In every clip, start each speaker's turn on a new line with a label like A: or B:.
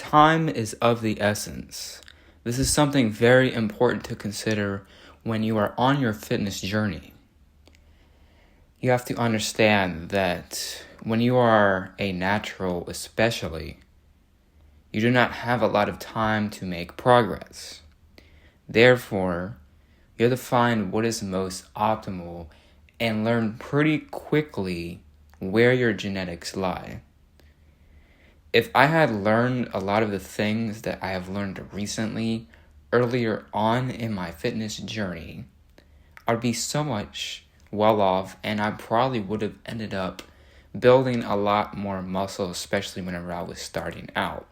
A: Time is of the essence. This is something very important to consider when you are on your fitness journey. You have to understand that when you are a natural, especially, you do not have a lot of time to make progress. Therefore, you have to find what is most optimal and learn pretty quickly where your genetics lie. If I had learned a lot of the things that I have learned recently earlier on in my fitness journey, I'd be so much well off, and I probably would have ended up building a lot more muscle, especially whenever I was starting out.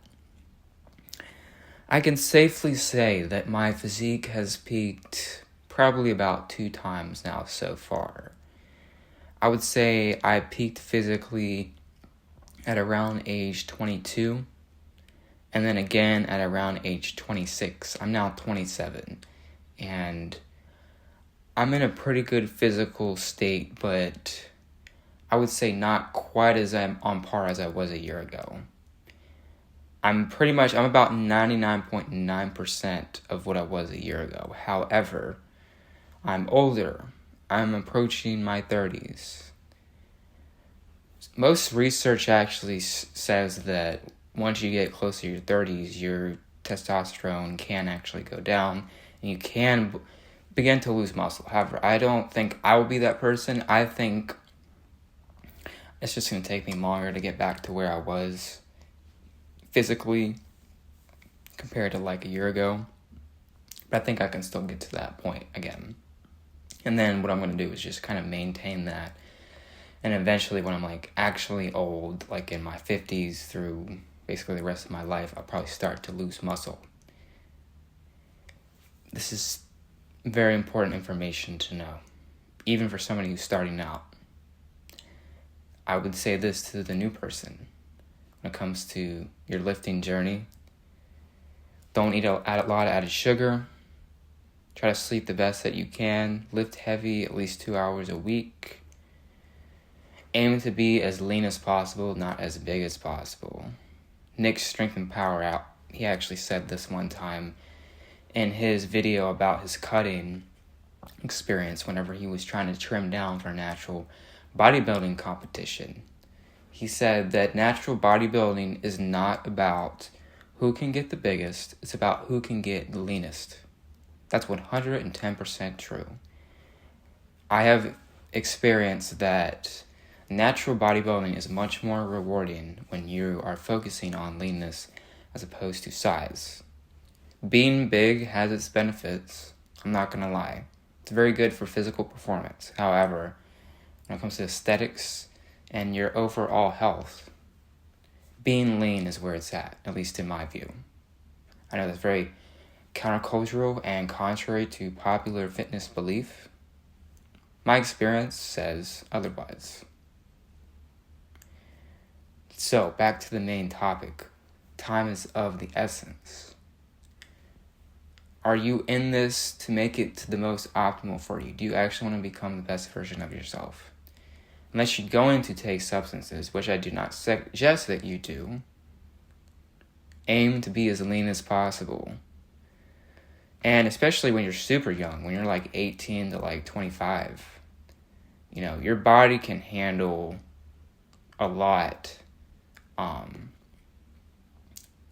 A: I can safely say that my physique has peaked probably about 2 times now so far. I would say I peaked physically at around age 22, and then again at around age 26. I'm now 27, and I'm in a pretty good physical state, but I would say not quite as I'm on par as I was a year ago. I'm about 99.9% of what I was a year ago. However, I'm older. I'm approaching my 30s. Most research actually says that once you get close to your 30s, your testosterone can actually go down and you can begin to lose muscle. However, I don't think I will be that person. I think it's just going to take me longer to get back to where I was physically compared to like a year ago. But I think I can still get to that point again. And then what I'm going to do is just kind of maintain that. And eventually when I'm like actually old, like in my 50s through basically the rest of my life, I'll probably start to lose muscle. This is very important information to know, even for somebody who's starting out. I would say this to the new person when it comes to your lifting journey. Don't eat a lot of added sugar. Try to sleep the best that you can. Lift heavy at least 2 hours a week. Aim to be as lean as possible, not as big as possible. Nick's Strength and Power out. He actually said this one time in his video about his cutting experience whenever he was trying to trim down for a natural bodybuilding competition. He said that natural bodybuilding is not about who can get the biggest, it's about who can get the leanest. That's 110% true. I have experienced that natural bodybuilding is much more rewarding when you are focusing on leanness as opposed to size. Being big has its benefits, I'm not going to lie. It's very good for physical performance. However, when it comes to aesthetics and your overall health, being lean is where it's at least in my view. I know that's very countercultural and contrary to popular fitness belief. My experience says otherwise. So, back to the main topic. Time is of the essence. Are you in this to make it to the most optimal for you? Do you actually want to become the best version of yourself? Unless you're going to take substances, which I do not suggest that you do, aim to be as lean as possible. And especially when you're super young, when you're like 18 to like 25, your body can handle a lot.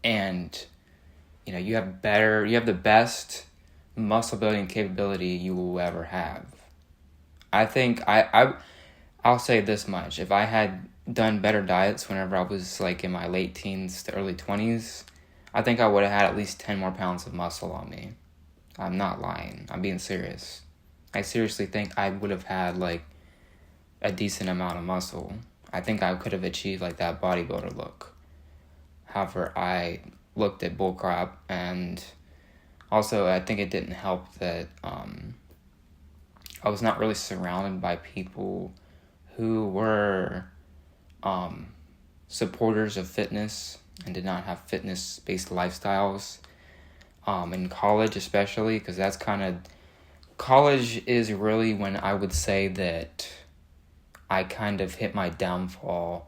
A: And you have the best muscle building capability you will ever have. I think I'll say this much. If I had done better diets whenever I was like in my late teens to early 20s, I think I would have had at least 10 more pounds of muscle on me. I'm not lying. I'm being serious. I seriously think I would have had like a decent amount of muscle. I think I could have achieved like that bodybuilder look. However, I looked at bullcrap, and also I think it didn't help that I was not really surrounded by people who were supporters of fitness and did not have fitness-based lifestyles. In college especially, because college is really when I would say that I kind of hit my downfall,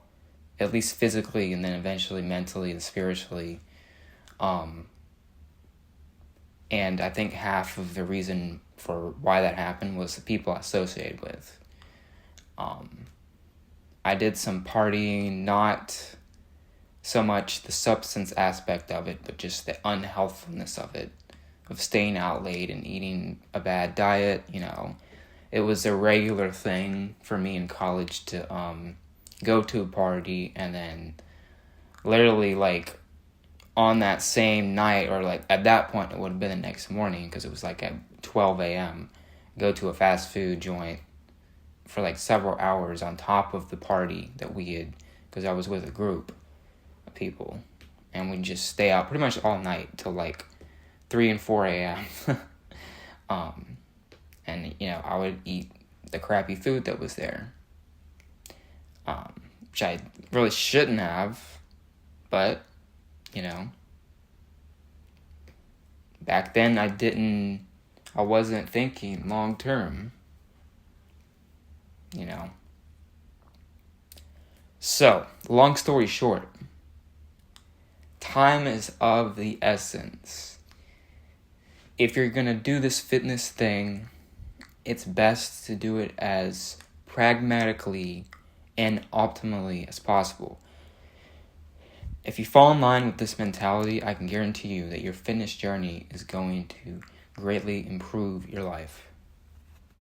A: at least physically and then eventually mentally and spiritually, And I think half of the reason for why that happened was the people I associated with. I did some partying, not so much the substance aspect of it, but just the unhealthfulness of it, of staying out late and eating a bad diet. It was a regular thing for me in college to go to a party and then literally like on that same night, or like at that point it would have been the next morning because it was like at 12 a.m., go to a fast food joint for like several hours on top of the party that we had, because I was with a group of people, and we'd just stay out pretty much all night till like 3 and 4 a.m. And I would eat the crappy food that was there, which I really shouldn't have, but back then I wasn't thinking long term, So, long story short, time is of the essence. If you're gonna do this fitness thing, it's best to do it as pragmatically and optimally as possible. If you fall in line with this mentality, I can guarantee you that your fitness journey is going to greatly improve your life.